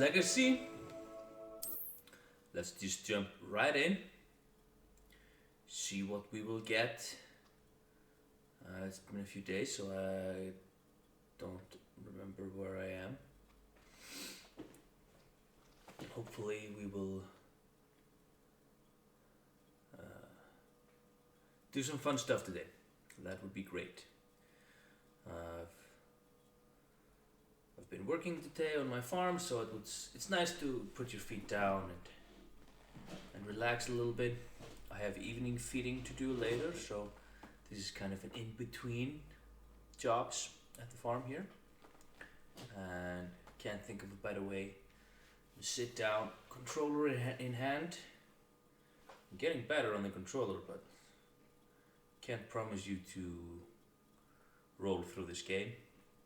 Legacy. Let's just jump right in. See what we will get. It's been a few days, so I don't remember where I am. Hopefully we will do some fun stuff today. That would be great. I've been working today on my farm, so it's nice to put your feet down and relax a little bit. I have evening feeding to do later, so this is kind of an in-between jobs at the farm here. And can't think of a better way to sit down, controller in hand. I'm getting better on the controller, but can't promise you to roll through this game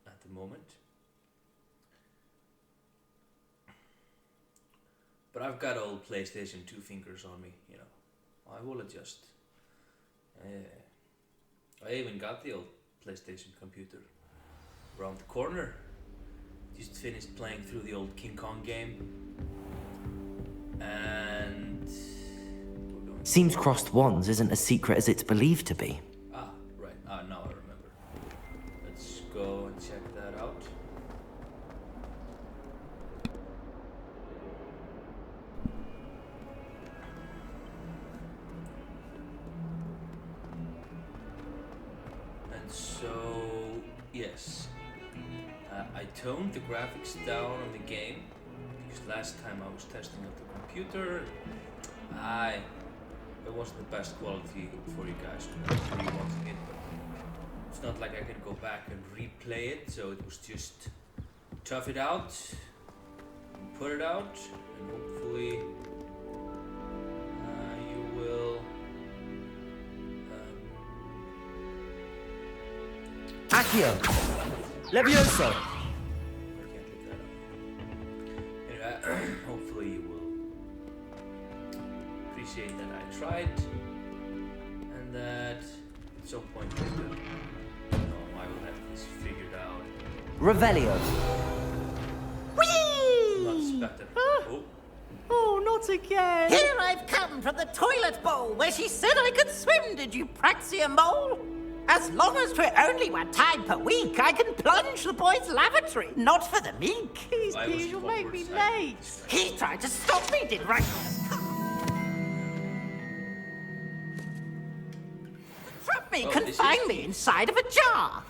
at the moment. But I've got old PlayStation 2 fingers on me, you know. I will adjust. I even got the old PlayStation computer around the corner. Just finished playing through the old King Kong game. And Seems crossed wands isn't as secret as it's believed to be. Ah, right. Now I remember. Let's go and check that out. And so, yes. I toned the graphics down on the game because last time I was testing out the computer, it wasn't the best quality for you guys who are really wanting it, but it's not like I can go back and replay it, so it was just tough it out and put it out, and hopefully you will Accio! Levioso! I can't leave that up. Anyway, hopefully you will appreciate that I tried, and that at some point later, I will have this figured out. Revelio! Whee! Lots better. Oh, not again! Here I've come from the toilet bowl where she said I could swim, did you praxia mole? As long as 'twere only 1 time per week, I can plunge the boy's lavatory, not for the meek. Please, you'll make me late. He tried to stop me, did right? Trap me, confine me inside of a jar.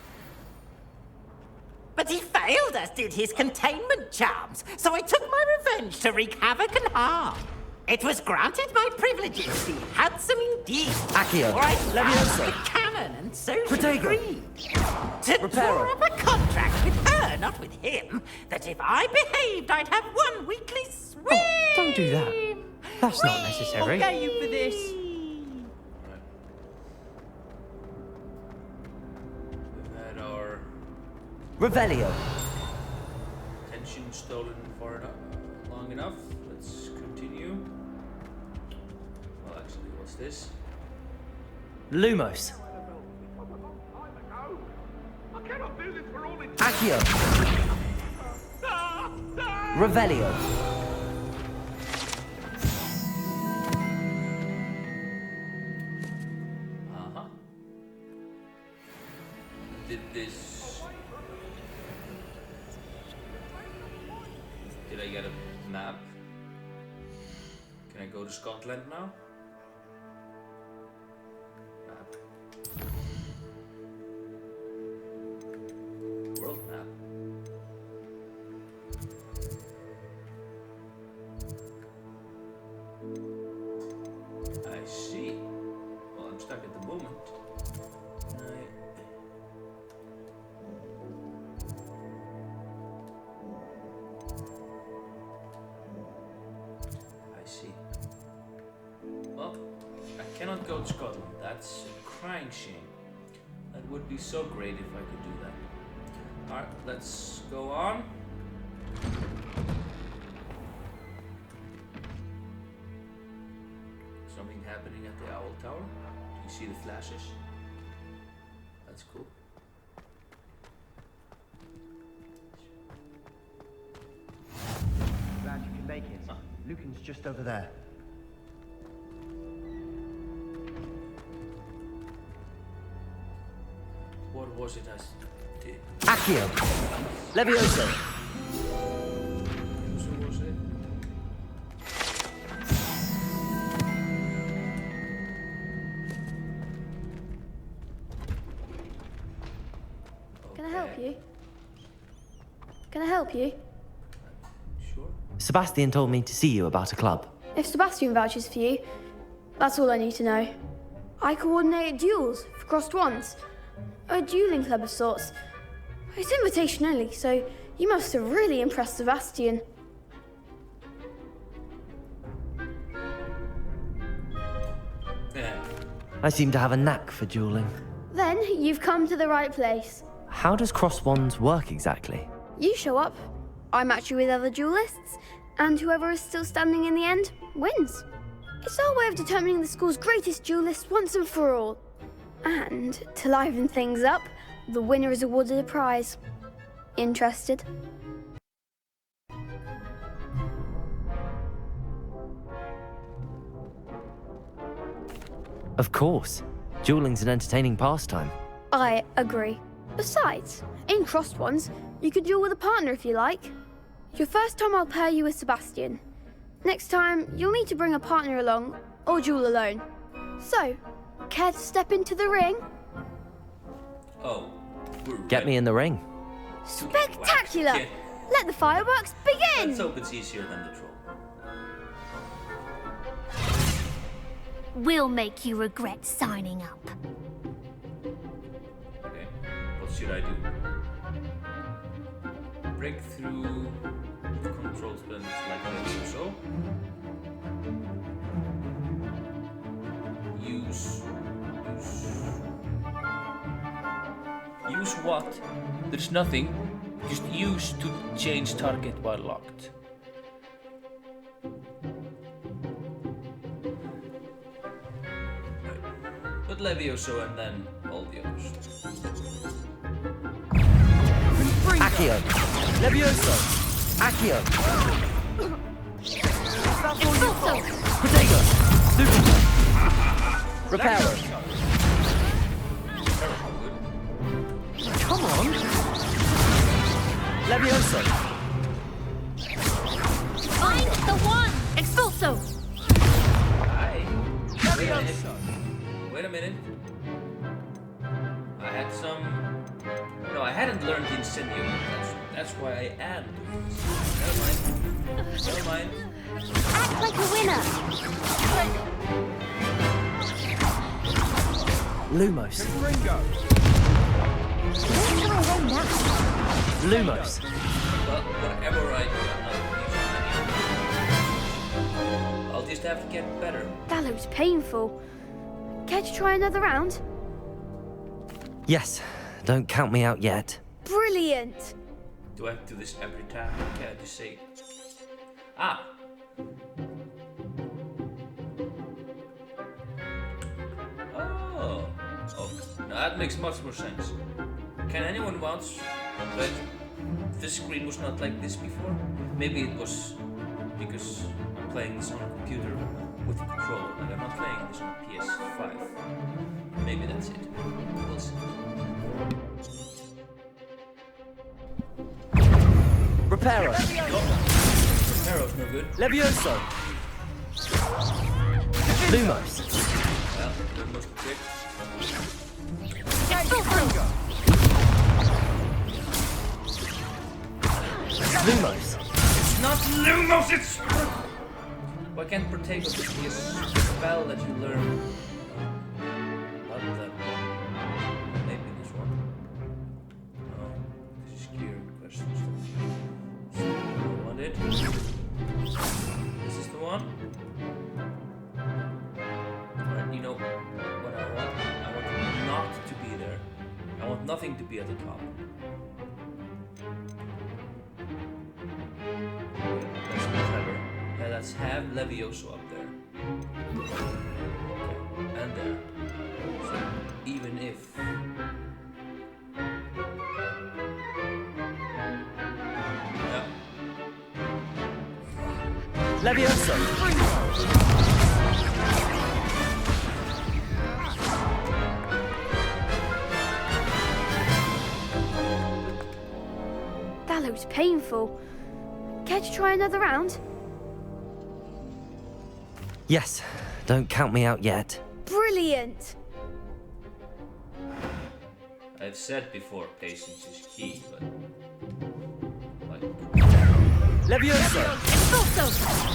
But he failed, as did his containment charms, so I took my revenge to wreak havoc and harm. It was granted my privileges, the handsome indeed. Accio! For I Levioso! the cannon and so she Protego. agreed to Reparo. draw up a contract with her, not with him, that if I behaved, I'd have 1 weekly swim. Oh, don't do that. That's not necessary. I'll get you for this. Right. We've had our Revelio! attention stolen for long enough. Let's continue. Well, actually, what's this? Lumos! I cannot do this for all it's Accio! Revelio! Uh-huh. Did I get a map? Can I go to Scotland now? Map. World map. I see. Well, I'm stuck at the moment. I see. Well, I cannot go to Scotland. That's a crying shame. That would be so great if I could do that. Alright, let's go on. Something happening at the Owl Tower. Do you see the flashes? That's cool. Lucan's just over there. What was it I did? Accio! Levioso! So was it? Can I help you? Can I help you? Sure. Sebastian told me to see you about a club. If Sebastian vouches for you, that's all I need to know. I coordinate duels for crossed wands. A dueling club of sorts. It's invitation only, so you must have really impressed Sebastian. Yeah. I seem to have a knack for dueling. Then you've come to the right place. How does cross wands work exactly? You show up, I match you with other duelists, and whoever is still standing in the end wins. It's our way of determining the school's greatest duelist once and for all. And to liven things up, the winner is awarded a prize. Interested? Of course. Dueling's an entertaining pastime. I agree. Besides, in crossed ones, you could duel with a partner if you like. Your first time I'll pair you with Sebastian. Next time, you'll need to bring a partner along, or duel alone. So, care to step into the ring? Oh. We're Get me in the ring. Spectacular! Yeah. Let the fireworks begin! Let's hope it's easier than the troll. We'll make you regret signing up. Okay. What should I do? Break through control spells like that or so. Use what? There's nothing. Just use to change target while locked. Right. Put Levioso and then all the others. Accio! Levioso! Accio! Protego! Lucan! Reparo! Come on! Levioso! Find the one! Expulso! Hi. Levioso! Wait a minute. I had some... No, I hadn't learned Incendio. That's why I am doing this. Never mind. Act like a winner! Lumos. Ringo! Where can I run now? Lumos. Well, whatever I do, I'm not I'll just have to get better. That looks painful. Care to try another round? Yes. Don't count me out yet. Brilliant! Do I have to do this every time? Can I just say... Ah! Oh! Oh, now that makes much more sense. Can anyone vouch that this screen was not like this before? Maybe it was because I'm playing this on a computer with a controller, like I'm not playing this on a PS5. Maybe that's it. We'll see. Reparo! Arrow's no good. Levioso! Lumos. Well, they're mostly quick. Lumos. It's not Lumos, it's... Why can't Protego just be a spell that you learn? Not that one. Maybe this one. No, this is clear questions. So, I want it. This is the one. Alright, you know what I want? I want not to be there. I want nothing to be at the top. That's clever. Yeah, let's have Levioso up there. Okay. And there. So, even if... Yeah. Levioso. That looks painful. Care to try another round? Yes, don't count me out yet. Brilliant! I've said before, patience is key, but like Levioso. Expulso!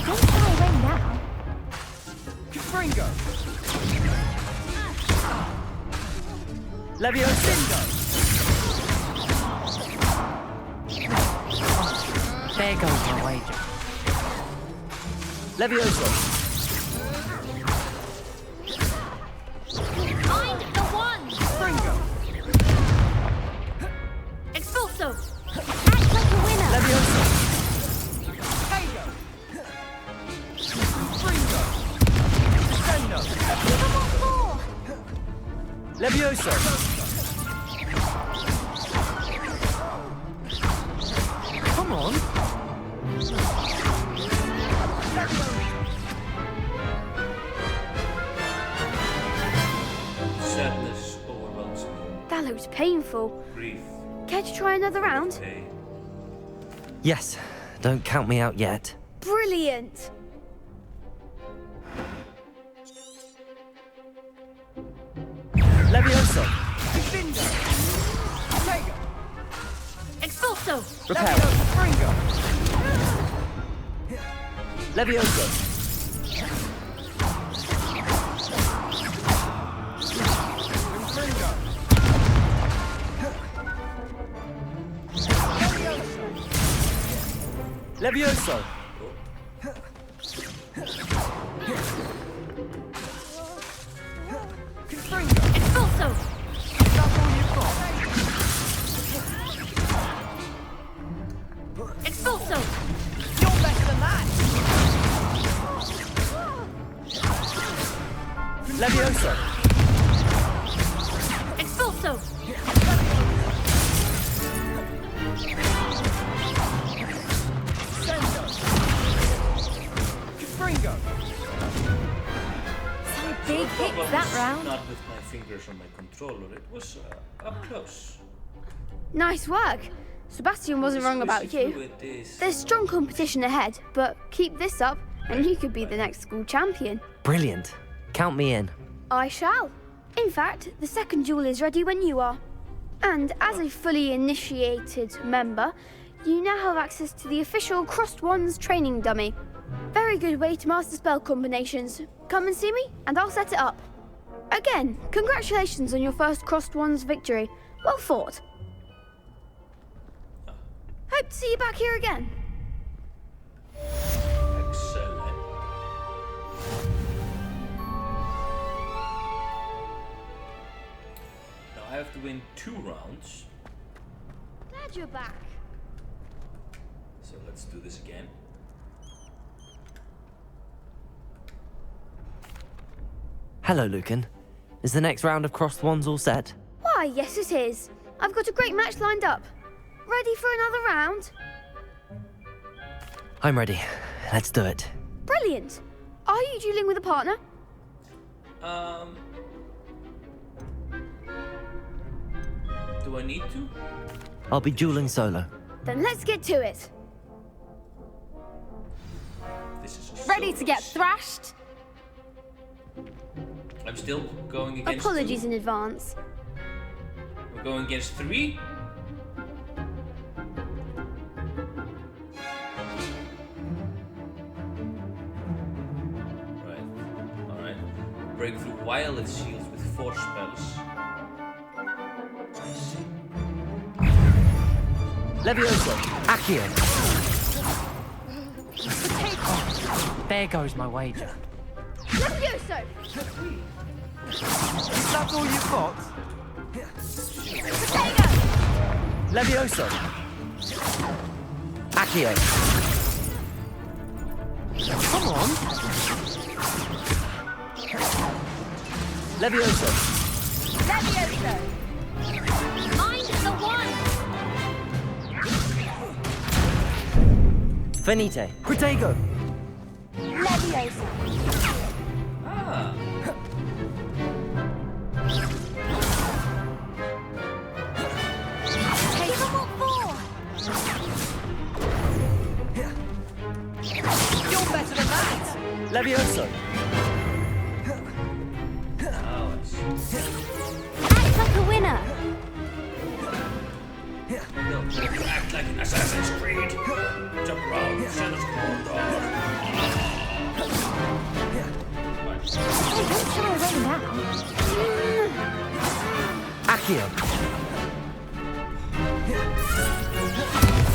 Don't fly away now. Confringo. Levioso. There goes my wager. Levioso. Find the one! Confringo. Expulso! Act like a winner! Levioso. Tego. Confringo. Steno. Give 'em what for! Levioso. Come on. sadness overwhelms me. That looks painful. Grief, Care to try another round? pain. Yes, don't count me out yet. Brilliant! Levioso. Confringo. Tego. Expulso! Reparo. Confringo. Levioso. Confringo. Levioso. Confringo. Expulso! That's all you've got. Expulso! You're better than that. Levioso. Expulso! Sendo. Confringo. Some big hits that round. Not with my fingers on my controller. It was up close. Nice work! Sebastian wasn't wrong about you. With this. There's strong competition ahead, but keep this up and you could be the next school champion. Brilliant. Count me in. I shall. In fact, the second duel is ready when you are. And as a fully initiated member, you now have access to the official Crossed Wands training dummy. Very good way to master spell combinations. Come and see me, and I'll set it up. Again, congratulations on your first Crossed Wands victory. Well fought. Hope to see you back here again. Excellent. Now I have to win 2 rounds. Glad you're back. So let's do this again. Hello, Lucan. Is the next round of Crossed Wands all set? Why, yes it is. I've got a great match lined up. Ready for another round? I'm ready. Let's do it. Brilliant. Are you dueling with a partner? Do I need to? I'll be dueling solo. Then let's get to it. This is a Ready solo to get s- thrashed? I'm still going against Apologies 2. in advance. We're going against 3. Right. Alright. Break through violet shields with 4 spells. I see. Levioso. Accio. There goes my wager. Levioso! That's all you've got? Levioso. Accio. Come on. Levioso. Levioso! Find the one! Finite. Protego. Leviosa. Ah. Take them all four. You're better than that. Levioso. Oh, I see. Act like a winner. No, you act like an Assassin's Creed. Jump around, send us corridor. Hey, don't shy away now. Accio.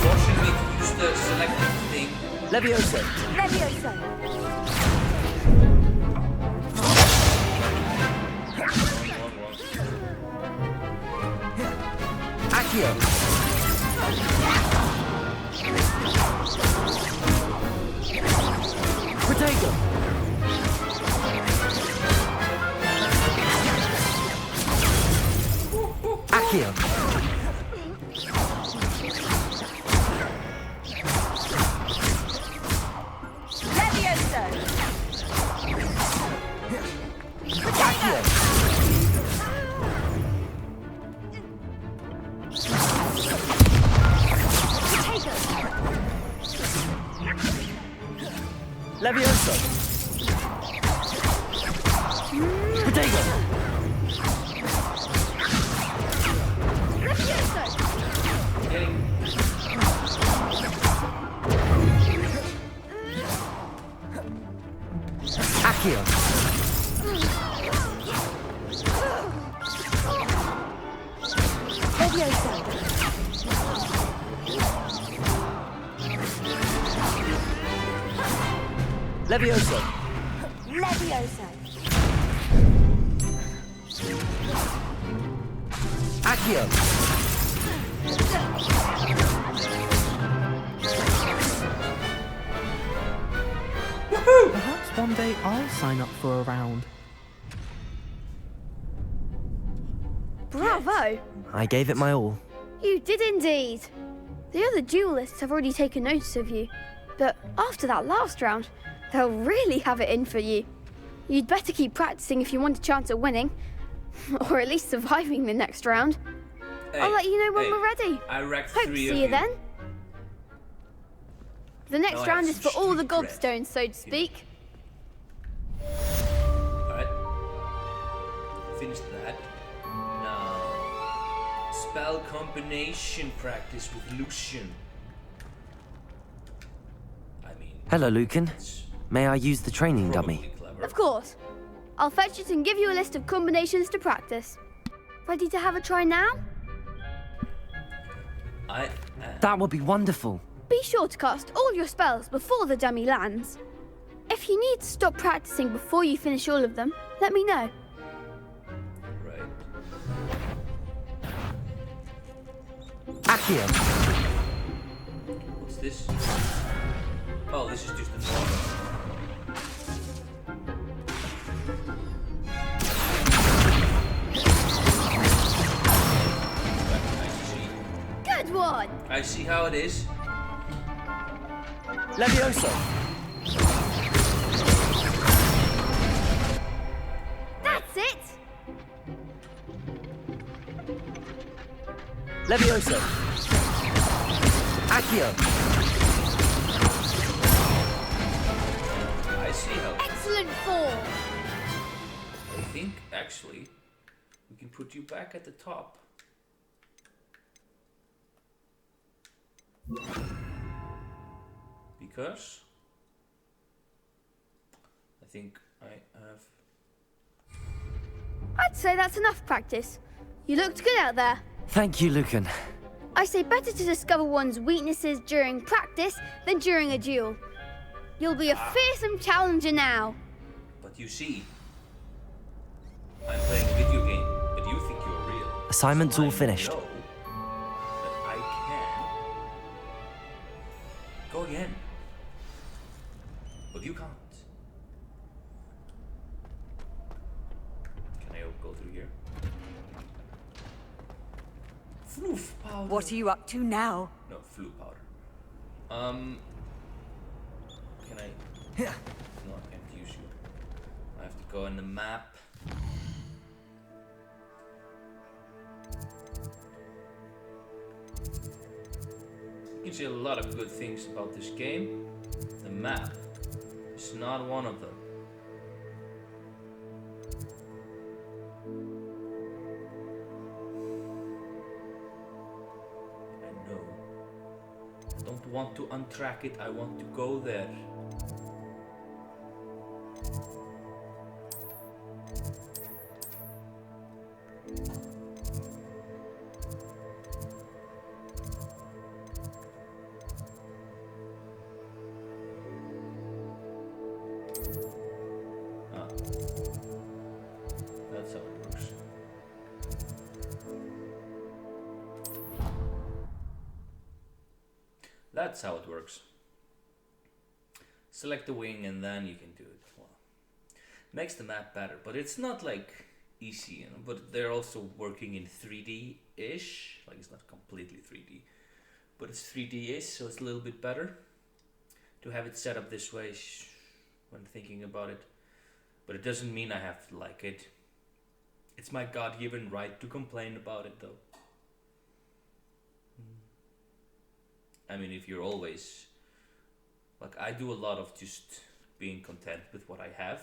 Forcing me to use the selective thing. Levioso. Leviosa. Accio. Protego. Accio. Leviosa. Accio. Levioso. Protego. Getting Accio. Leviosa. Levioso. Leviosa. Accio. Perhaps one day I'll sign up for a round. Bravo! I gave it my all. You did indeed. The other duelists have already taken notice of you, but after that last round, they'll really have it in for you. You'd better keep practicing if you want a chance at winning, or at least surviving the next round. I'll let you know when we're ready. I wrecked Hope to 3 of see you then. The next Now I round have is for some all the street cred. gobstones, so to speak. Alright. Finished that. Now, spell combination practice with Lucian. I mean, Hello, Lucan. it's May I use the training probably dummy? clever. Of course. I'll fetch it and give you a list of combinations to practice. Ready to have a try now? That would be wonderful. Be sure to cast all your spells before the dummy lands. If you need to stop practicing before you finish all of them, let me know. Right. Accio. What's this? Oh, this is just a normal. Good one! I see how it is. Levioso. That's it! Levioso. Accio. I see how it is. Excellent form! I think, actually, we can put you back at the top. Because I think I have. I'd say that's enough practice. You looked good out there. Thank you, Lucan. I say better to discover one's weaknesses during practice than during a duel. You'll be a fearsome challenger now. But you see, I'm playing a video game, but you think you're real. Assignment's So all I finished. know that I can go again, but you can't. Can I go through here? Floof powder. What are you up to now? No, flue powder. Can I not? go on the map. You can see a lot of good things about this game. The map is not one of them. I know. I don't want to untrack it, I want to go there. That's how it works. That's how it works. Select the wing and then you can do it. Well, makes the map better, but it's not like easy, you know. But they're also working in 3D-ish. Like it's not completely 3D, but it's 3D-ish, so it's a little bit better to have it set up this way when thinking about it. But it doesn't mean I have to like it. It's my God-given right to complain about it, though. I mean, if you're always... Like, I do a lot of just being content with what I have.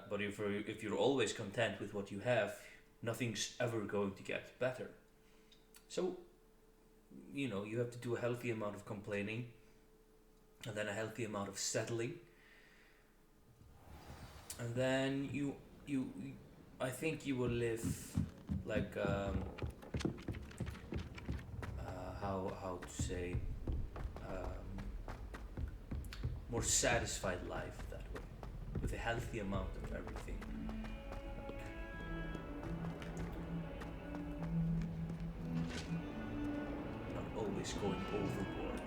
But if you're always content with what you have, nothing's ever going to get better. So, you know, you have to do a healthy amount of complaining. And then a healthy amount of settling. And then I think you will live like how to say more satisfied life that way, with a healthy amount of everything. Not always going overboard.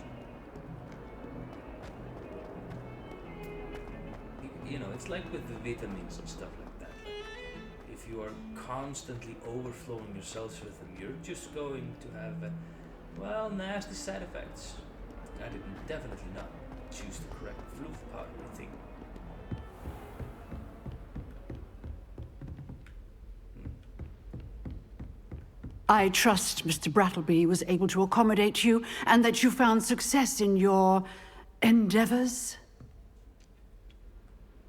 You know, it's like with the vitamins and stuff like that. If you are constantly overflowing yourselves with them, you're just going to have, nasty side effects. I did definitely not choose the correct fluff powder thing. I trust Mr. Brattleby was able to accommodate you and that you found success in your endeavors.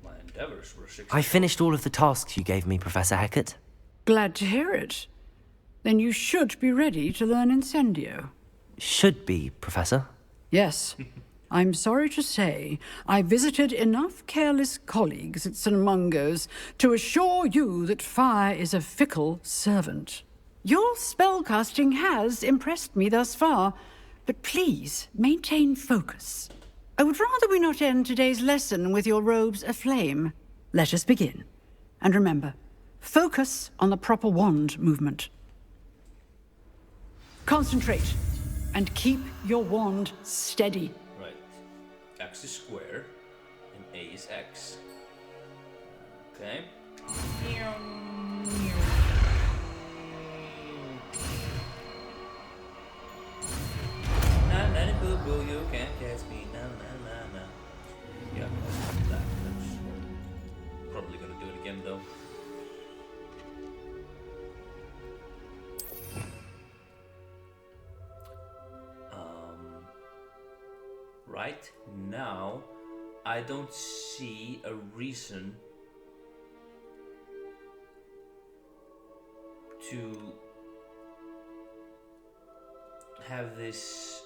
My endeavors were successful. I finished all of the tasks you gave me, Professor Hecat. Glad to hear it. Then you should be ready to learn Incendio. Should be, Professor. Yes. I'm sorry to say, I visited enough careless colleagues at St. Mungo's to assure you that fire is a fickle servant. Your spellcasting has impressed me thus far, but please maintain focus. I would rather we not end today's lesson with your robes aflame. Let us begin. And remember, focus on the proper wand movement. Concentrate, and keep your wand steady. Right. X is square, and A is X. Okay. Na na boo boo, you can't catch me. Na na na na. Yeah, that's probably gonna do it again though. Right now, I don't see a reason to have this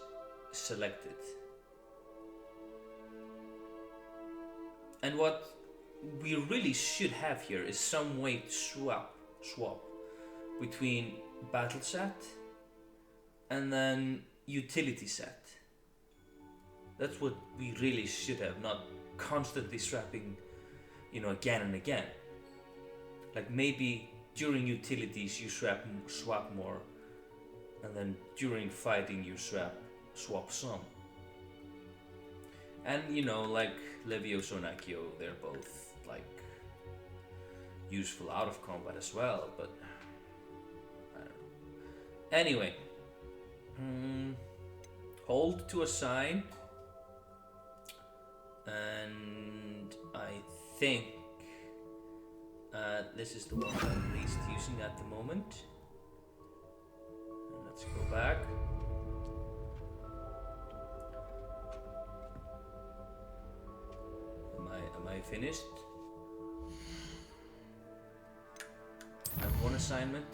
selected. And what we really should have here is some way to swap between battle set and then utility set. That's what we really should have, not constantly swapping, you know, again and again. Like maybe during utilities you swap more, and then during fighting you swap some. And you know, like Levioso and Accio, they're both like useful out of combat as well, but I don't know. Anyway, hold to assign. And I think this is the one I'm least using at the moment. And let's go back. Am I finished? I have one assignment.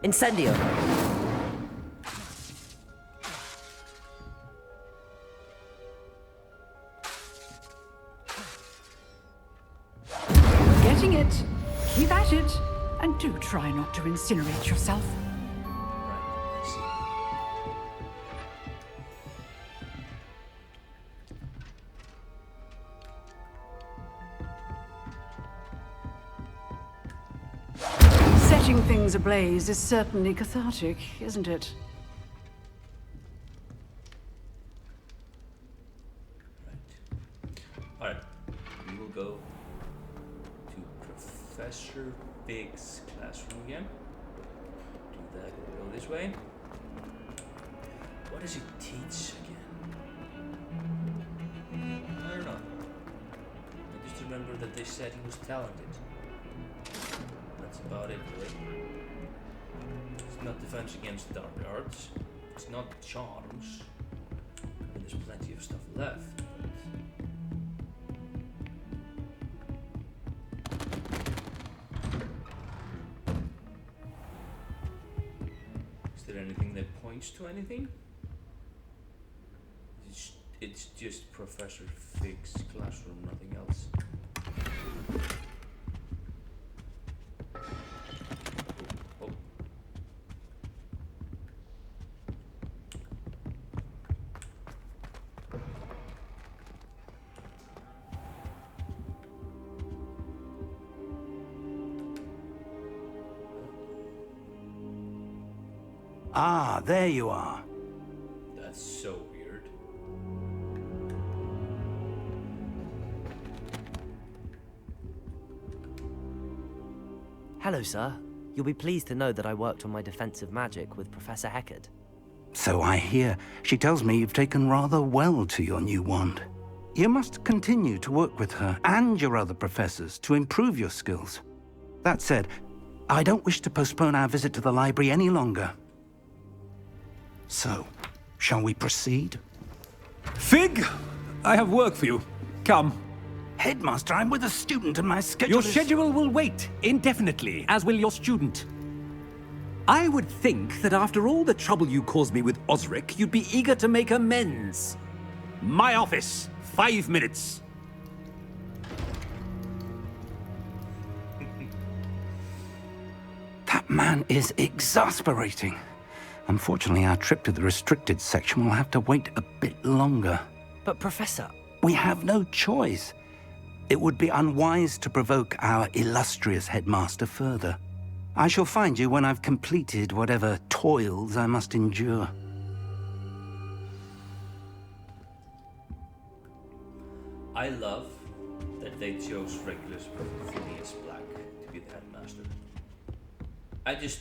Incendio. Getting it. Keep at it. And do try not to incinerate yourself. Right, I see. Setting things ablaze is certainly cathartic, isn't it? Alright, we will go to Professor Big's classroom again. Do that, go this way. What does he teach again? I don't know. I just remember that they said he was talented. That's about it, really. It's not defense against dark arts. It's not charms. I mean, there's plenty of stuff left. Is there anything that points to anything? It's just Professor Fig's classroom, nothing else. Ah, there you are. That's so weird. Hello, sir. You'll be pleased to know that I worked on my defensive magic with Professor Heckard. So I hear. She tells me you've taken rather well to your new wand. You must continue to work with her and your other professors to improve your skills. That said, I don't wish to postpone our visit to the library any longer. So, shall we proceed? Fig, I have work for you. Come. Headmaster, I'm with a student and my schedule Your schedule will wait indefinitely, as will your student. I would think that after all the trouble you caused me with Osric, you'd be eager to make amends. My office, 5 minutes. That man is exasperating. Unfortunately, our trip to the restricted section will have to wait a bit longer. But, Professor... We have no choice. It would be unwise to provoke our illustrious headmaster further. I shall find you when I've completed whatever toils I must endure. I love that they chose Regulus Phineas Black to be the headmaster. I just...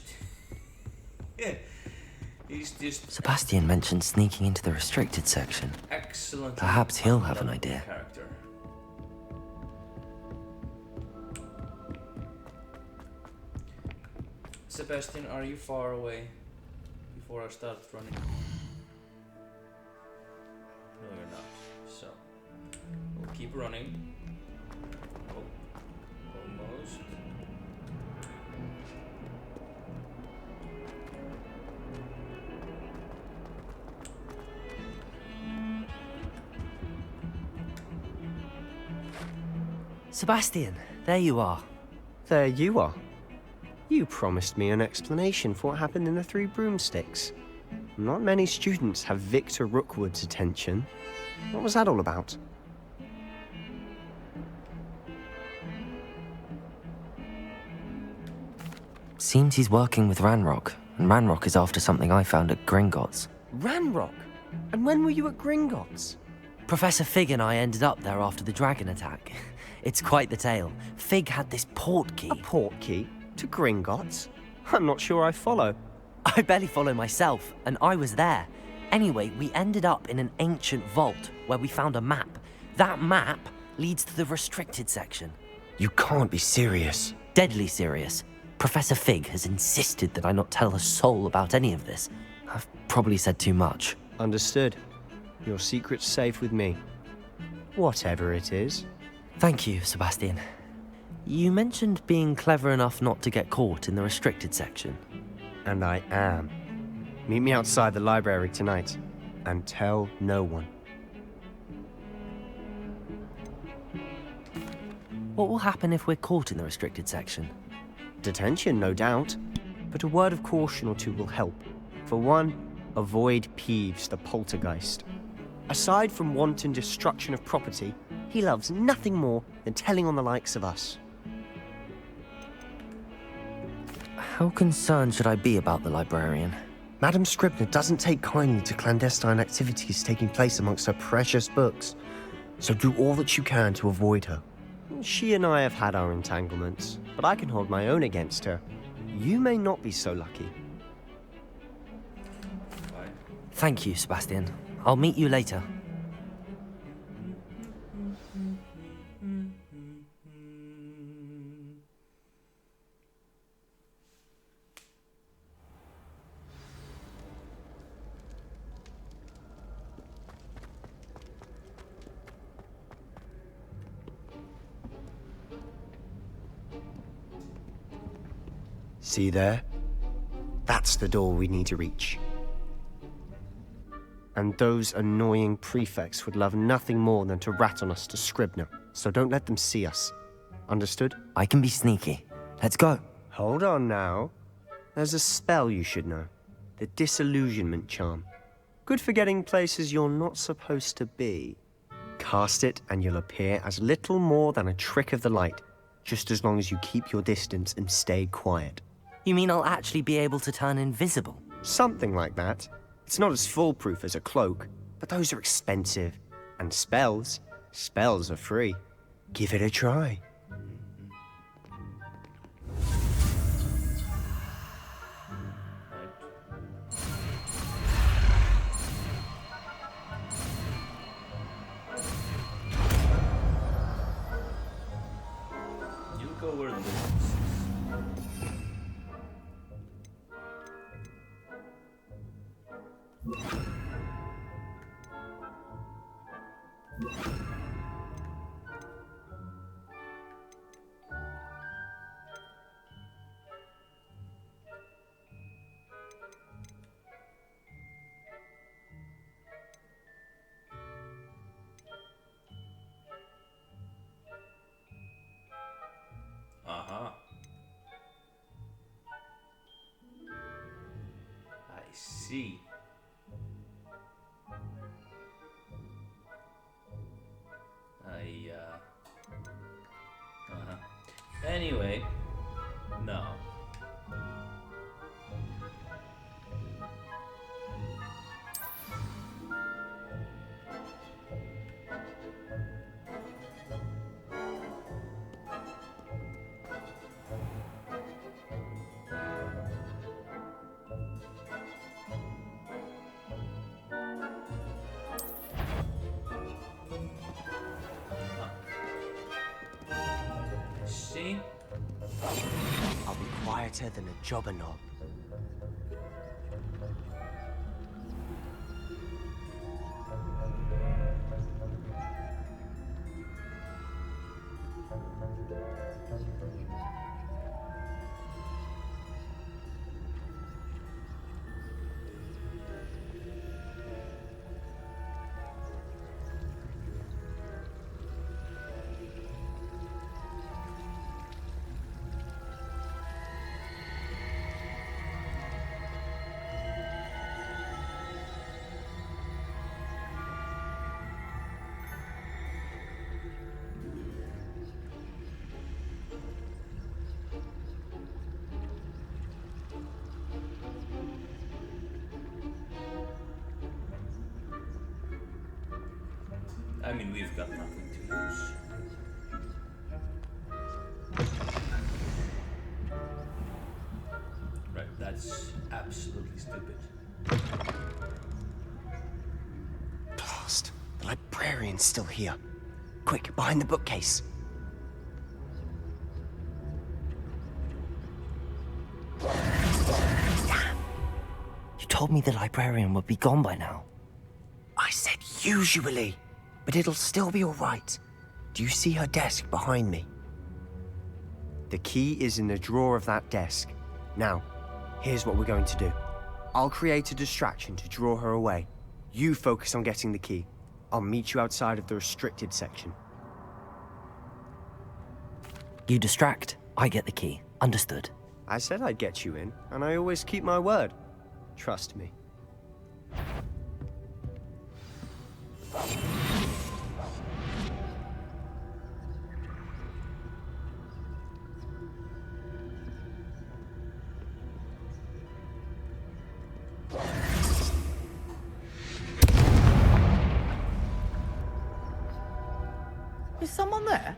yeah. He's just... Sebastian mentioned sneaking into the restricted section. Excellent. Perhaps he'll have an idea. Character. Sebastian, are you far away before I start running? No, you're not. So, we'll keep running. Oh, almost. Sebastian, there you are. There you are. You promised me an explanation for what happened in the Three Broomsticks. Not many students have Victor Rookwood's attention. What was that all about? Seems he's working with Ranrock, and Ranrock is after something I found at Gringotts. Ranrock? And when were you at Gringotts? Professor Fig and I ended up there after the dragon attack. It's quite the tale. Fig had this port key. A port key? To Gringotts? I'm not sure I follow. I barely follow myself, and I was there. Anyway, we ended up in an ancient vault where we found a map. That map leads to the restricted section. You can't be serious. Deadly serious. Professor Fig has insisted that I not tell a soul about any of this. I've probably said too much. Understood. Your secret's safe with me. Whatever it is. Thank you, Sebastian. You mentioned being clever enough not to get caught in the restricted section. And I am. Meet me outside the library tonight, and tell no one. What will happen if we're caught in the restricted section? Detention, no doubt. But a word of caution or two will help. For one, avoid Peeves, the poltergeist. Aside from wanton destruction of property, he loves nothing more than telling on the likes of us. How concerned should I be about the librarian? Madame Scribner doesn't take kindly to clandestine activities taking place amongst her precious books, so do all that you can to avoid her. She and I have had our entanglements, but I can hold my own against her. You may not be so lucky. Thank you, Sebastian. I'll meet you later. See there? That's the door we need to reach. And those annoying prefects would love nothing more than to rat on us to Scribner, so don't let them see us. Understood? I can be sneaky. Let's go. Hold on now. There's a spell you should know. The Disillusionment Charm. Good for getting places you're not supposed to be. Cast it and you'll appear as little more than a trick of the light, just as long as you keep your distance and stay quiet. You mean I'll actually be able to turn invisible? Something like that. It's not as foolproof as a cloak, but those are expensive. And spells are free. Give it a try. You go where the distance is. Uh-huh. I see. Anyway, no. See? I'll be quieter than a jobber knob. I mean, we've got nothing to lose. Right, that's absolutely stupid. Blast. The librarian's still here. Quick, behind the bookcase. You told me the librarian would be gone by now. I said usually, but it'll still be all right. Do you see her desk behind me? The key is in the drawer of that desk. Now, here's what we're going to do. I'll create a distraction to draw her away. You focus on getting the key. I'll meet you outside of the restricted section. You distract, I get the key. Understood. I said I'd get you in, and I always keep my word. Trust me. Is someone there?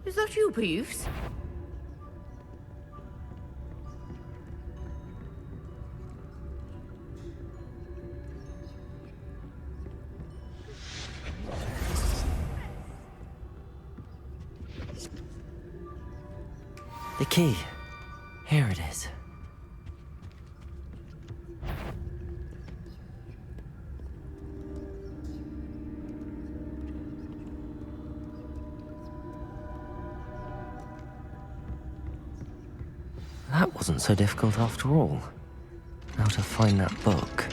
Is that you, Peeves? The key. Here it is. That wasn't so difficult after all. Now to find that book.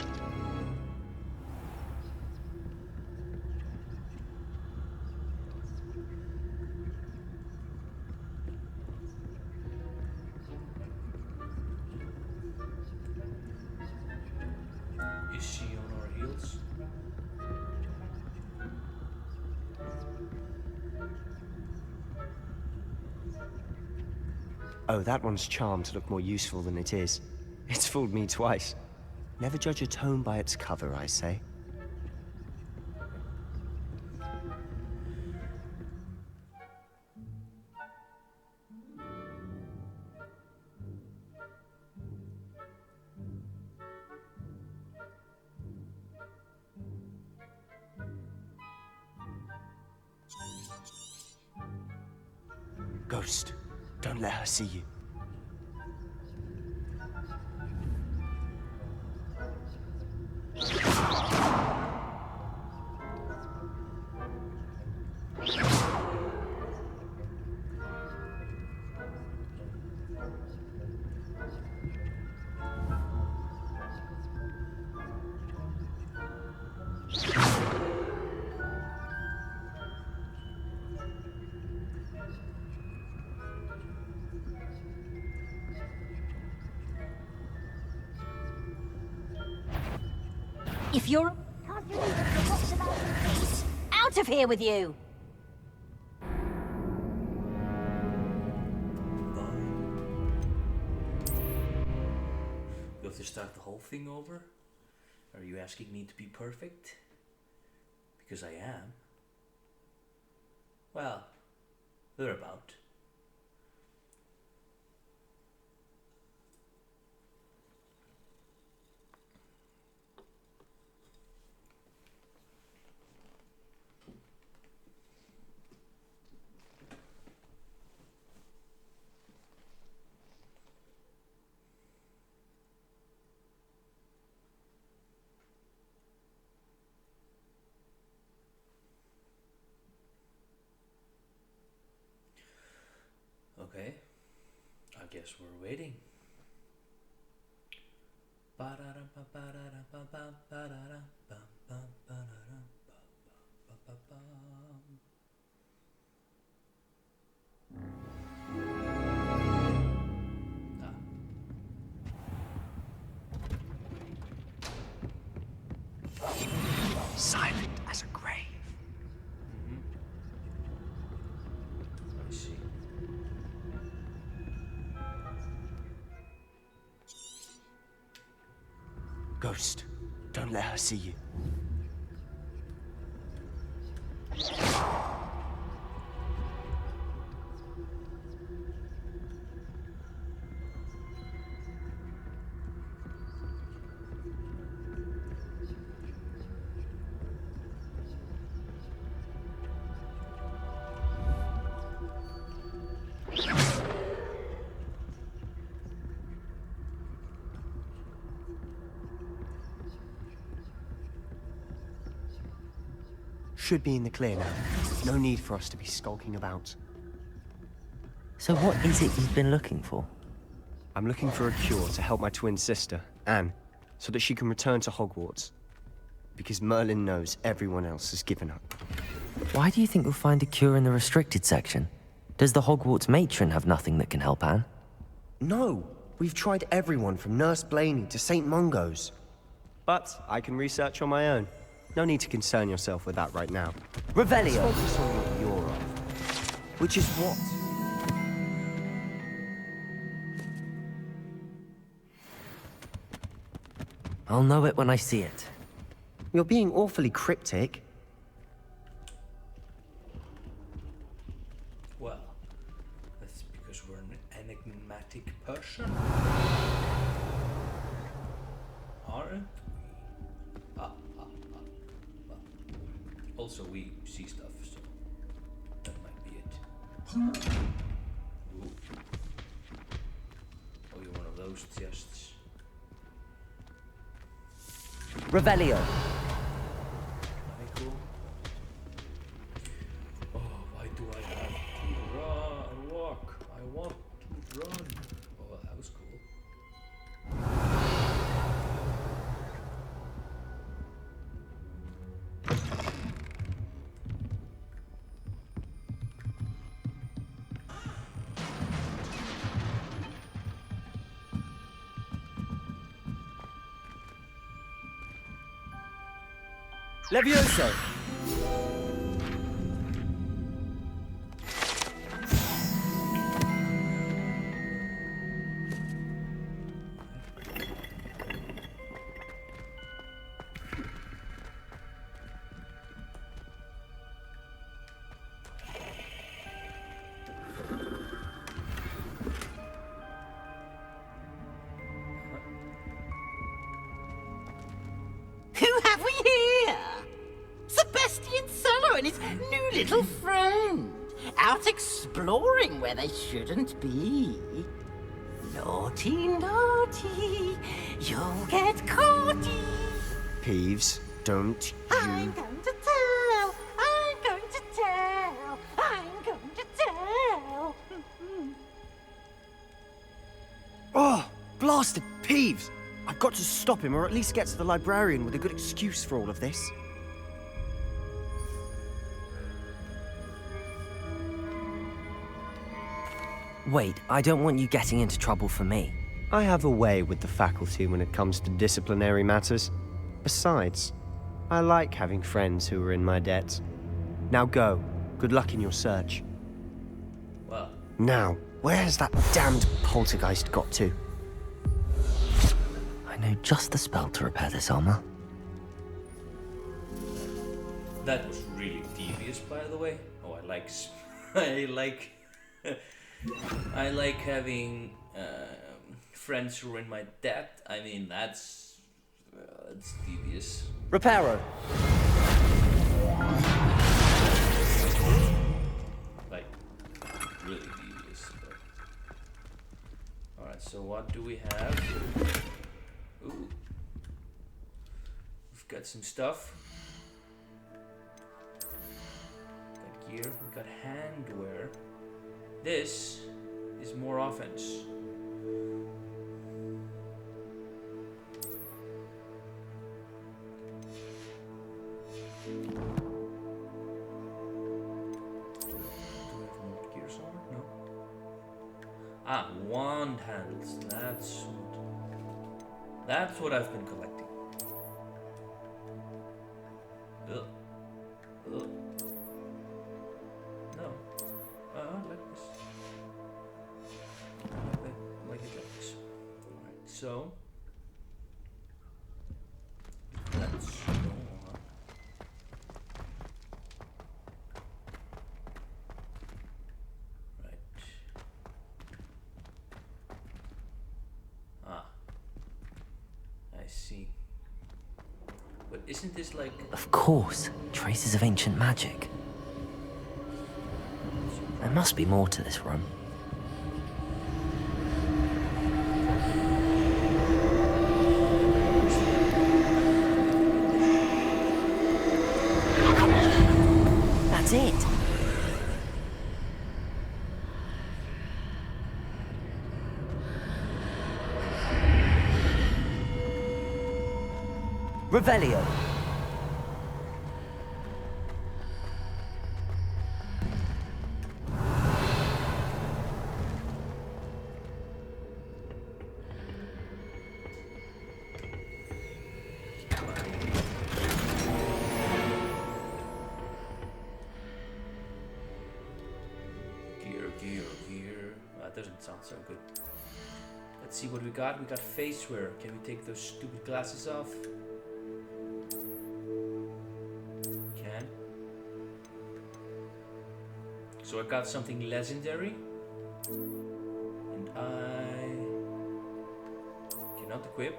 Is she on our heels? Oh, that one's charmed to look more useful than it is. It's fooled me twice. Never judge a tome by its cover, I say. Ghost, don't let her see you. If you're... Can't you leave us to watch them out in peace? Out of here with you! You have to start the whole thing over? Are you asking me to be perfect? Because I am. Well, they're about. Okay, I guess we're waiting. Silent as a grave. I see. Ghost, don't let her see you. should be in the clear now. No need for us to be skulking about. So what is it you've been looking for? I'm looking for a cure to help my twin sister, Anne, so that she can return to Hogwarts. Because Merlin knows everyone else has given up. Why do you think you'll find a cure in the restricted section? Does the Hogwarts matron have nothing that can help Anne? No, we've tried everyone from Nurse Blaney to St. Mungo's. But I can research on my own. No need to concern yourself with that right now. Revelio! Let's focus on what you're on. Which is what? I'll know it when I see it. You're being awfully cryptic. Well, that's because we're an enigmatic person. Aren't we? Also, we see stuff, so that might be it. Ooh. Oh, you're one of those chests. Revelio! Very cool. Oh, why do I have to run? Walk? I want to run. Oh, that was cool. Levioso! Who have we here? Sebastian Sallow and his new little friend. Out exploring where they shouldn't be. Naughty, naughty, you'll get caughty. Peeves, don't I'm you... going to tell, I'm going to tell, I'm going to tell. Oh, blasted Peeves! I've got to stop him, or at least get to the librarian with a good excuse for all of this. Wait, I don't want you getting into trouble for me. I have a way with the faculty when it comes to disciplinary matters. Besides, I like having friends who are in my debt. Now go. Good luck in your search. Well, Now, where has that damned poltergeist got to? I know just the spell to repair this armor. that was really devious, by the way. Oh, I like, I like, I like having friends who are in my debt. I mean, that's devious. Reparo! Like, really devious. Alright, so what do we have? Ooh. We've got some stuff. Got gear, we've got handwear. This is more offense. Ah, wand handles. That's what I've been collecting. Ugh. Ugh. No. Like this. Like this. Alright, so let's go on. Right. Ah. I see. But isn't this like... Of course, traces of ancient magic. There must be more to this room. That's it. Revelio. Gear. That doesn't sound so good. Let's see what we got. We got face wear. Can we take those stupid glasses off? Can. So I got something legendary. And I cannot equip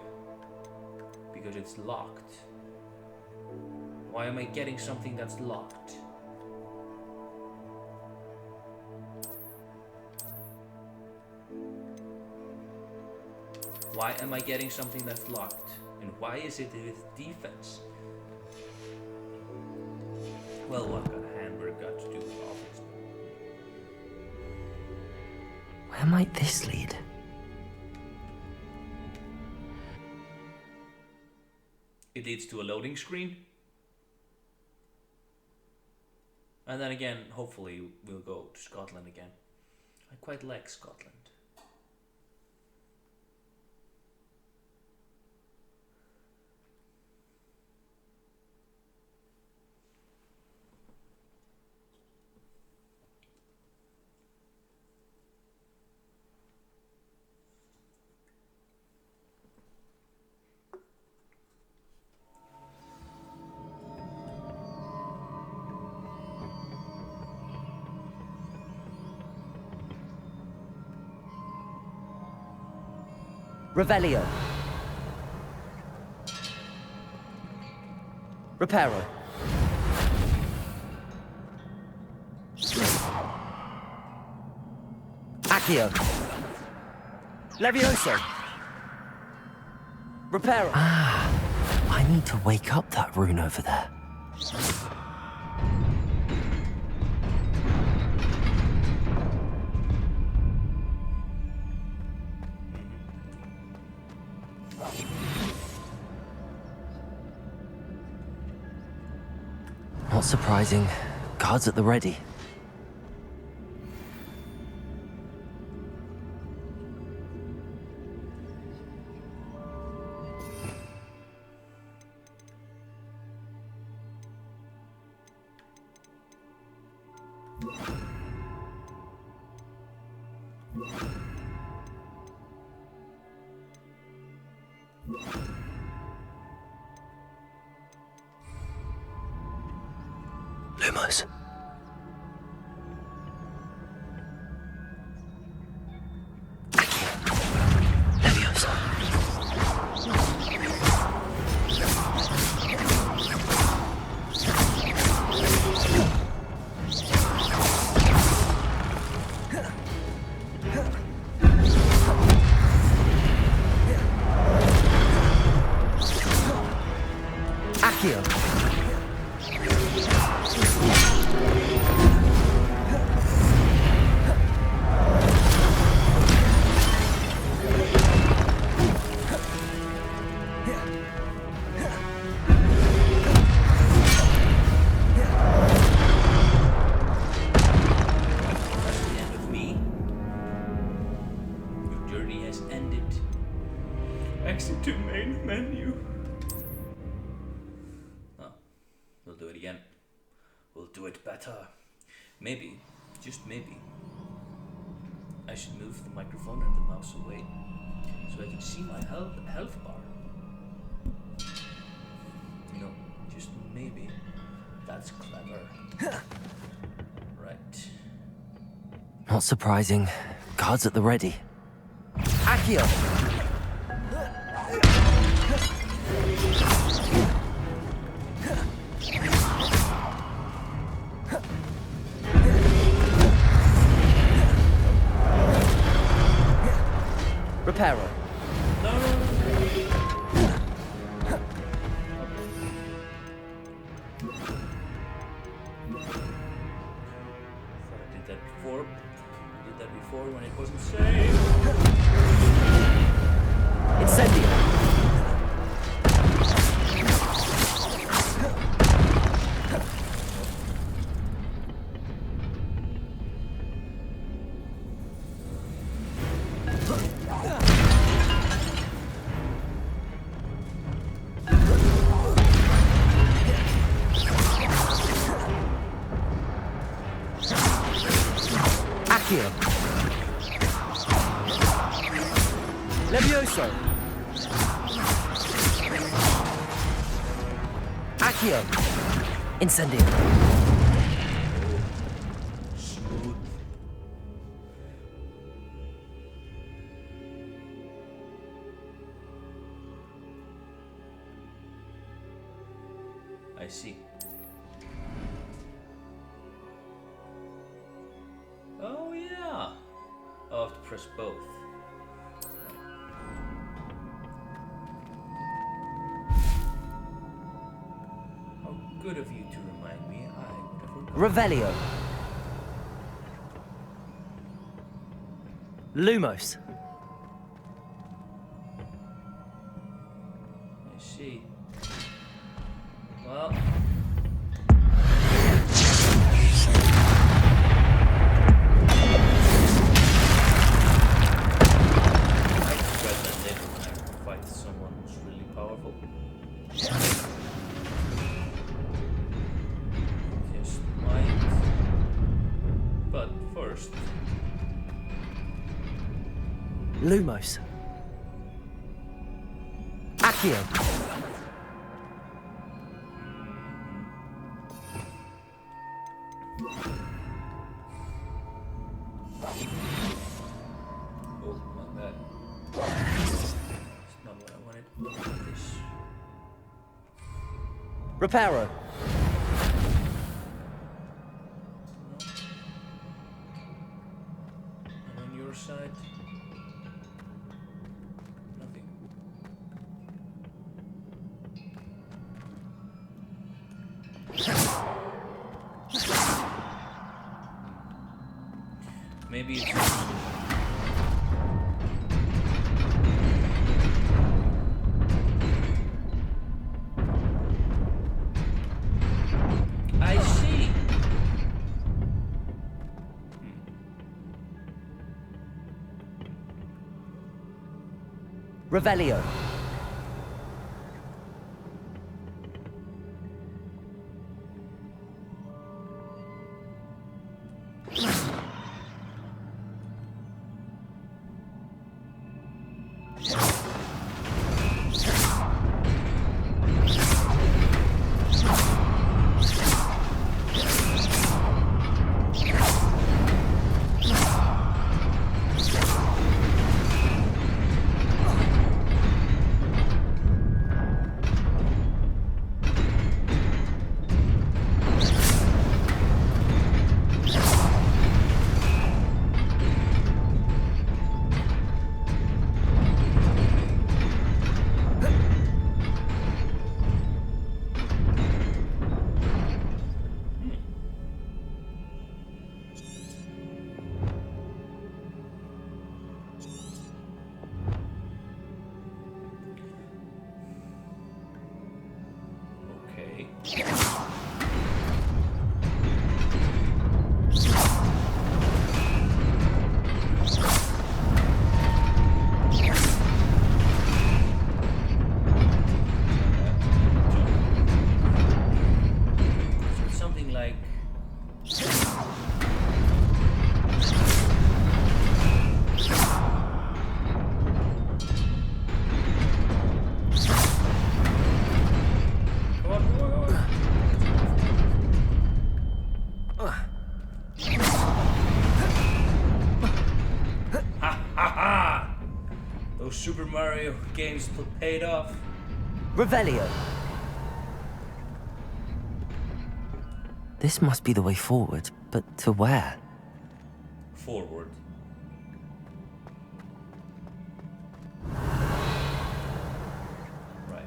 because it's locked. Why am I getting something that's locked? Why am I getting something that's locked? And why is it with defense? Well, what got Hamburg got to do with offense? Where might this lead? It leads to a loading screen. And then again, hopefully we'll go to Scotland again. I quite like Scotland. Revelio. Reparo. Accio. Levioso. Reparo. Ah, I need to wake up that rune over there. Not surprising. Guards at the ready. Lumos. Leviosa. Accio. Exit to main menu. Oh, we'll do it again. We'll do it better. Maybe, just maybe, I should move the microphone and the mouse away so I can see my health bar. You know, just maybe. That's clever. Right. Not surprising. Guards at the ready. Accio. Reparo. No. that before. I did that before when it wasn't safe. Incendio. Levioso. Accio. Incendio. Smooth. I see. Oh yeah. I'll have to press both. How good of you to remind me. I would have forgotten. Revelio. Lumos. I see. Well. Lumos. Accio. Oh, not that. It's not what I wanted. This. Reparo. And on your side. Nothing. Maybe it's I see. Revelio. something like those Super Mario games paid off. Revelio. This must be the way forward, but to where? Forward. Right.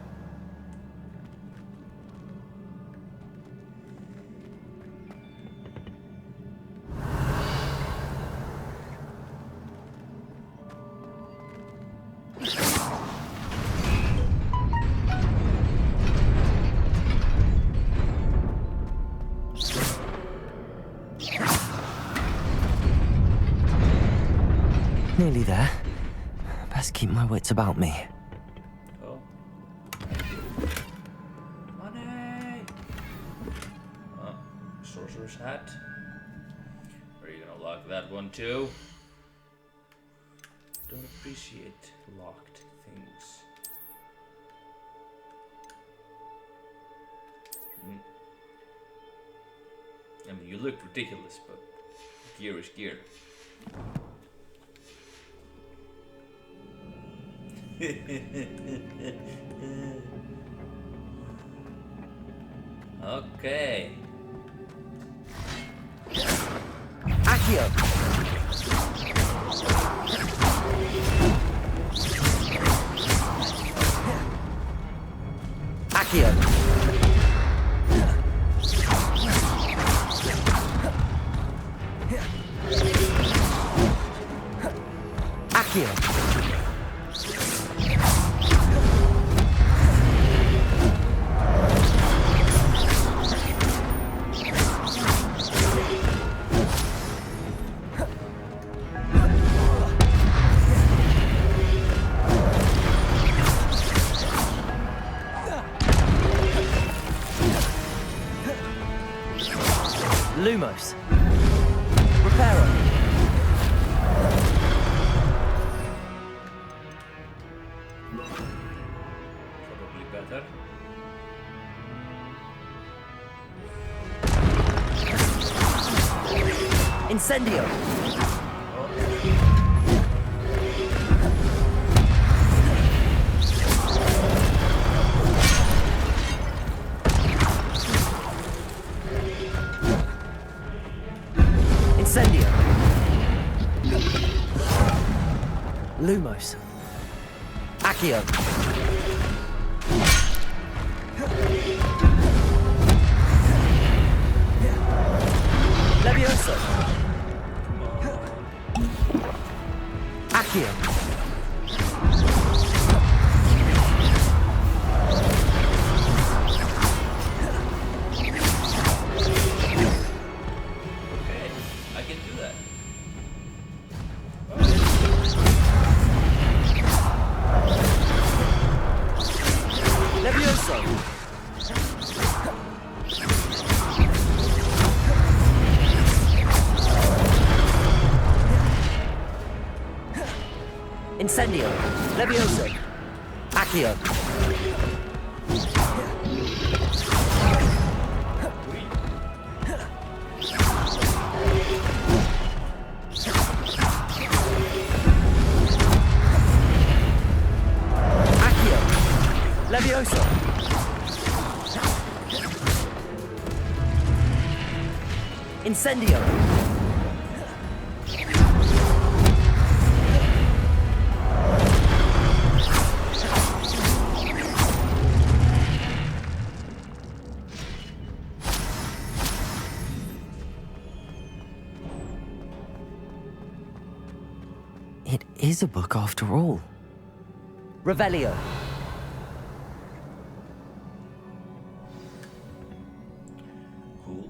Nearly there. Best keep my wits about me. Oh. Money! Oh, sorcerer's hat. Are you gonna lock that one too? Don't appreciate locked things. I mean, you look ridiculous, but gear is gear. Okay. Accio! Accio! Accio! Lumos. Reparo. Probably better. Incendio. Incendio. Lumos. Accio. Levioso. Accio. Okay, I can do that. Levioso. Incendio. Levioso. Accio. Accio. Levioso. Incendio. It is a book after all. Revelio. Cool,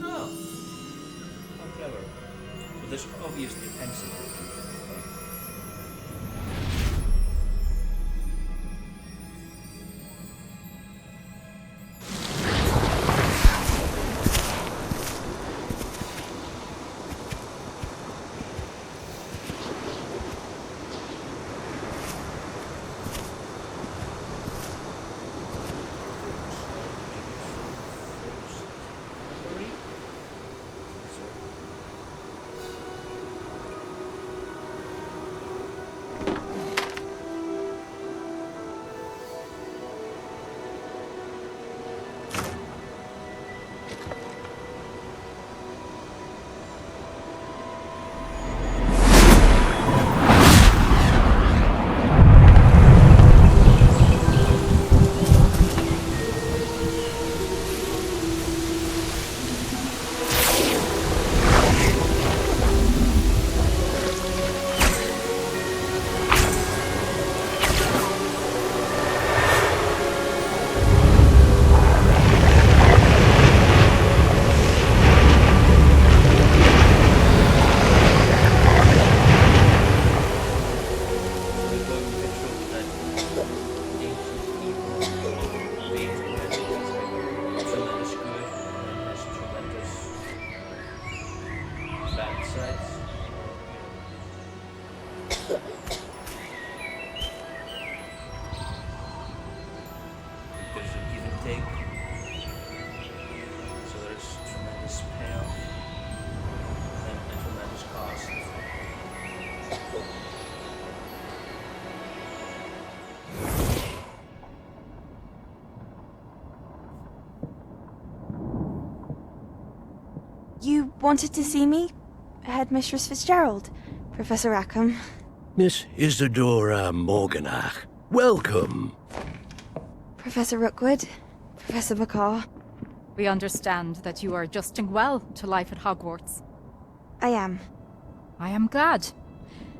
Oh, how clever. But there's obviously a pencil. There's a give and take. So there's tremendous payoff and a tremendous cost. You wanted to see me? Headmistress Fitzgerald, Professor Rackham. Miss Isadora Morganach, welcome. Professor Rookwood, Professor McCaw. We understand that you are adjusting well to life at Hogwarts. I am. I am glad.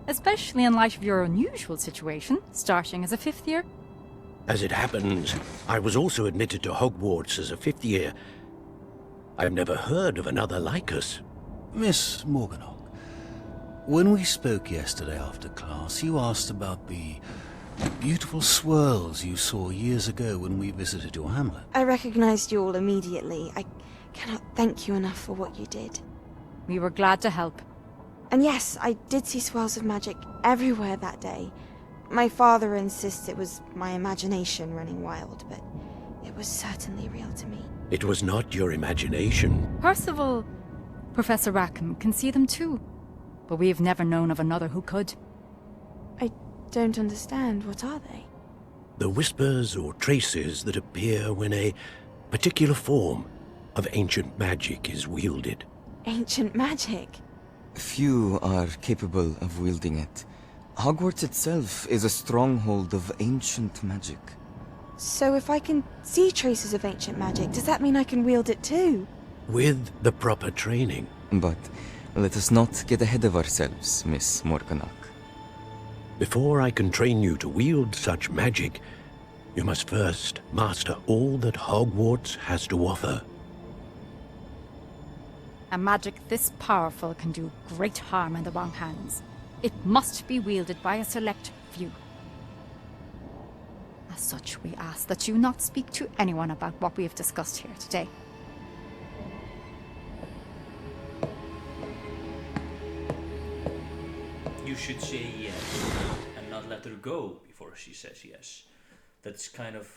Especially in light of your unusual situation, starting as a 5th year. As it happens, I was also admitted to Hogwarts as a 5th year. I've never heard of another like us. Miss Morganach, when we spoke yesterday after class, you asked about the beautiful swirls you saw years ago when we visited your hamlet. I recognized you all immediately. I cannot thank you enough for what you did. We were glad to help. And yes, I did see swirls of magic everywhere that day. My father insists it was my imagination running wild, but it was certainly real to me. It was not your imagination. Percival, Professor Rackham can see them too, but we have never known of another who could. I don't understand. What are they? The whispers or traces that appear when a particular form of ancient magic is wielded. Ancient magic? Few are capable of wielding it. Hogwarts itself is a stronghold of ancient magic. So if I can see traces of ancient magic, does that mean I can wield it too? With the proper training. But let us not get ahead of ourselves, Miss Morganach. Before I can train you to wield such magic, you must first master all that Hogwarts has to offer. A magic this powerful can do great harm in the wrong hands. It must be wielded by a select few. As such, we ask that you not speak to anyone about what we have discussed here today. You should say yes and not let her go before she says yes. That's kind of...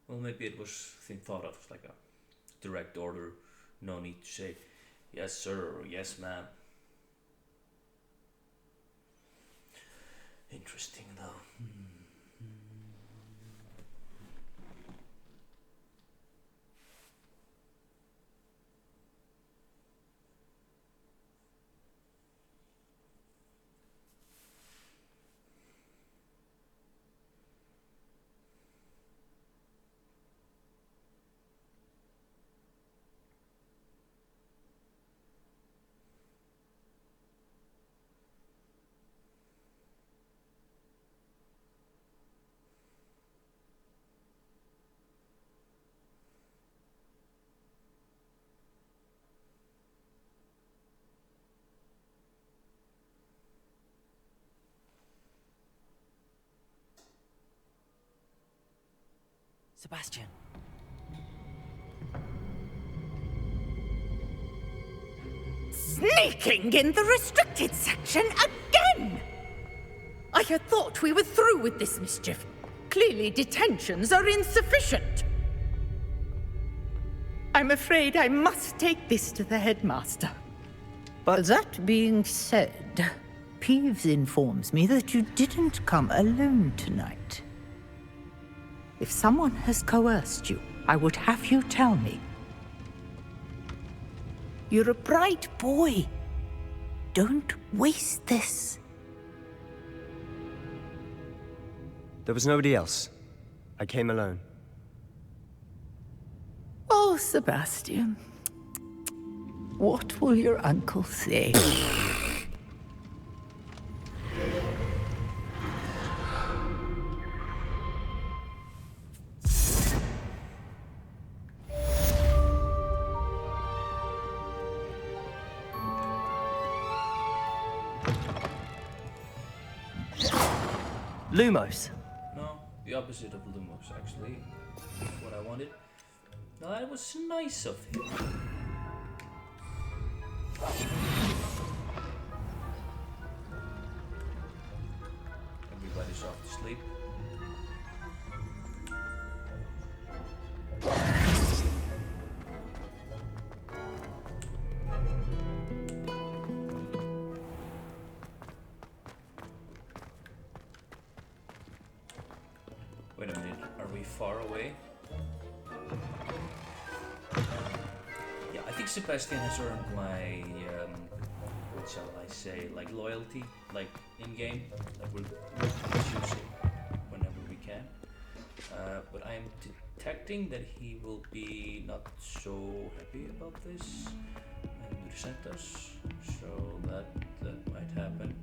Well, maybe it was thought of like a direct order. No need to say yes sir or yes ma'am. Interesting though. Sebastian. Sneaking in the restricted section again! I had thought we were through with this mischief. Clearly detentions are insufficient. I'm afraid I must take this to the headmaster. But that being said, Peeves informs me that you didn't come alone tonight. If someone has coerced you, I would have you tell me. You're a bright boy. Don't waste this. There was nobody else. I came alone. Oh, Sebastian. What will your uncle say? Lumos. No, the opposite of Lumos, actually. What I wanted. No, that was nice of him. Sebastian has earned my, what shall I say, like loyalty, like in game. Like we'll choose him whenever we can. But I am detecting that he will be not so happy about this and resent us. So that might happen.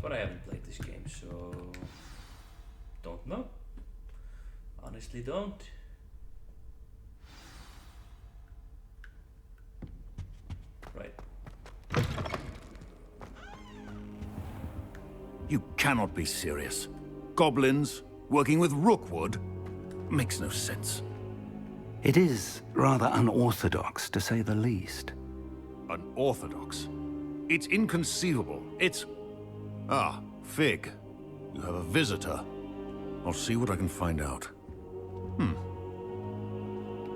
But I haven't played this game, so don't know. Honestly, don't. Right. You cannot be serious. Goblins working with Rookwood makes no sense. It is rather unorthodox, to say the least. Unorthodox? It's inconceivable. It's... Ah, Fig. You have a visitor. I'll see what I can find out.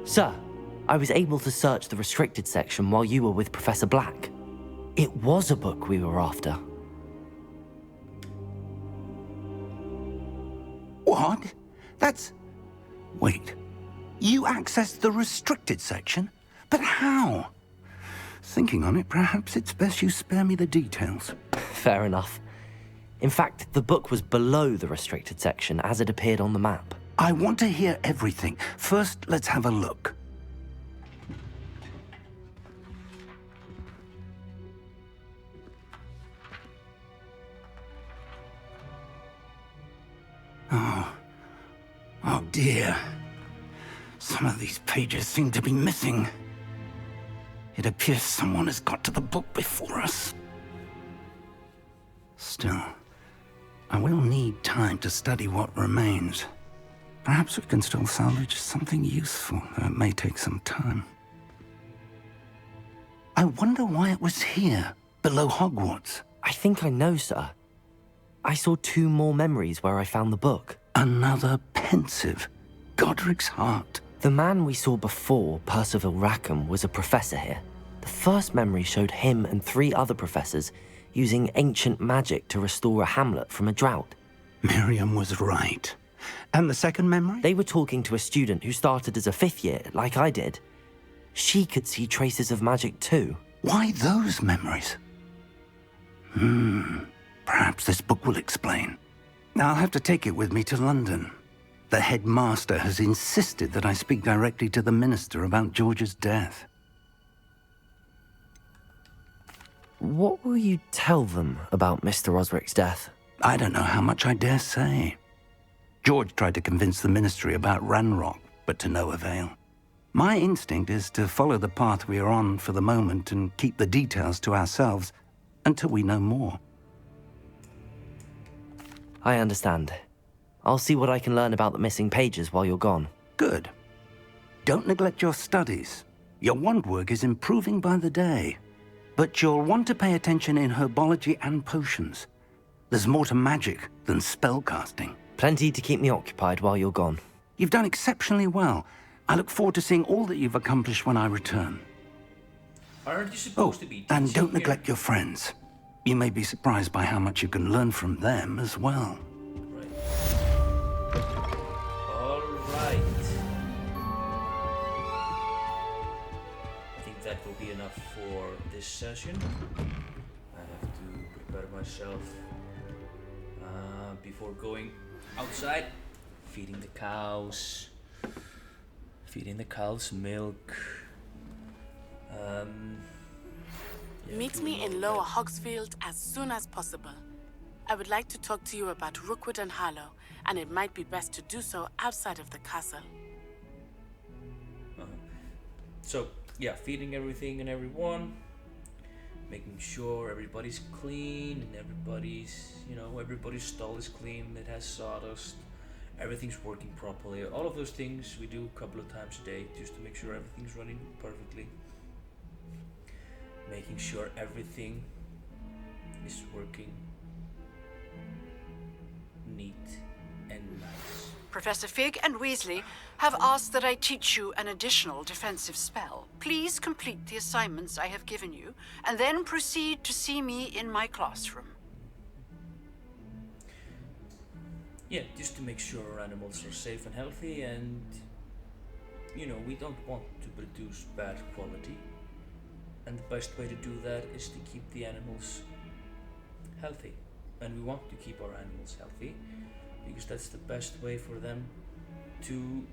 Sir, I was able to search the restricted section while you were with Professor Black. It was a book we were after. What? That's... Wait. You accessed the restricted section? But how? Thinking on it, perhaps it's best you spare me the details. Fair enough. In fact, the book was below the restricted section as it appeared on the map. I want to hear everything. First, let's have a look. Oh dear. Some of these pages seem to be missing. It appears someone has got to the book before us. Still, I will need time to study what remains. Perhaps we can still salvage something useful, though it may take some time. I wonder why it was here, below Hogwarts. I think I know, sir. I saw 2 more memories where I found the book. Another pensive. Godric's heart. The man we saw before, Percival Rackham, was a professor here. The first memory showed him and 3 other professors using ancient magic to restore a hamlet from a drought. Miriam was right. And the second memory? They were talking to a student who started as a 5th year, like I did. She could see traces of magic too. Why those memories? Perhaps this book will explain. I'll have to take it with me to London. The headmaster has insisted that I speak directly to the minister about George's death. What will you tell them about Mr. Osric's death? I don't know how much I dare say. George tried to convince the ministry about Ranrock, but to no avail. My instinct is to follow the path we are on for the moment and keep the details to ourselves until we know more. I understand. I'll see what I can learn about the missing pages while you're gone. Good. Don't neglect your studies. Your wand work is improving by the day. But you'll want to pay attention in herbology and potions. There's more to magic than spellcasting. Plenty to keep me occupied while you're gone. You've done exceptionally well. I look forward to seeing all that you've accomplished when I return. Aren't you supposed to be and don't teaching neglect your friends. You may be surprised by how much you can learn from them as well. All right. I think that will be enough for this session. I have to prepare myself before going outside, feeding the cows milk. Meet me in Lower Hogsfield as soon as possible. I would like to talk to you about Rookwood and Harlow, and it might be best to do so outside of the castle. So, yeah, feeding everything and everyone, making sure everybody's clean and everybody's stall is clean, it has sawdust, everything's working properly. All of those things we do a couple of times a day just to make sure everything's running perfectly. Making sure everything is working neat and nice. Professor Fig and Weasley have asked that I teach you an additional defensive spell. Please complete the assignments I have given you, and then proceed to see me in my classroom. yeah, just to make sure our animals are safe and healthy, and you know, we don't want to produce bad quality, and the best way to do that is to keep the animals healthy. And we want to keep our animals healthy because that's the best way for them to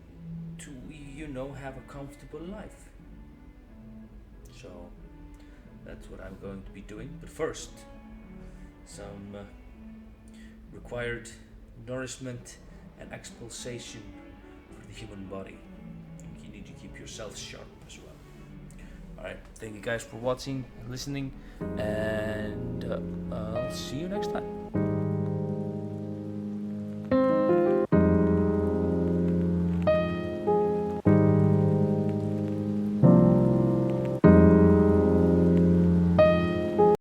you know, have a comfortable life. So that's what I'm going to be doing. But first, some required nourishment and expulsation for the human body. You need to keep yourself sharp as well. Alright, thank you guys for watching and listening, and I'll see you next time.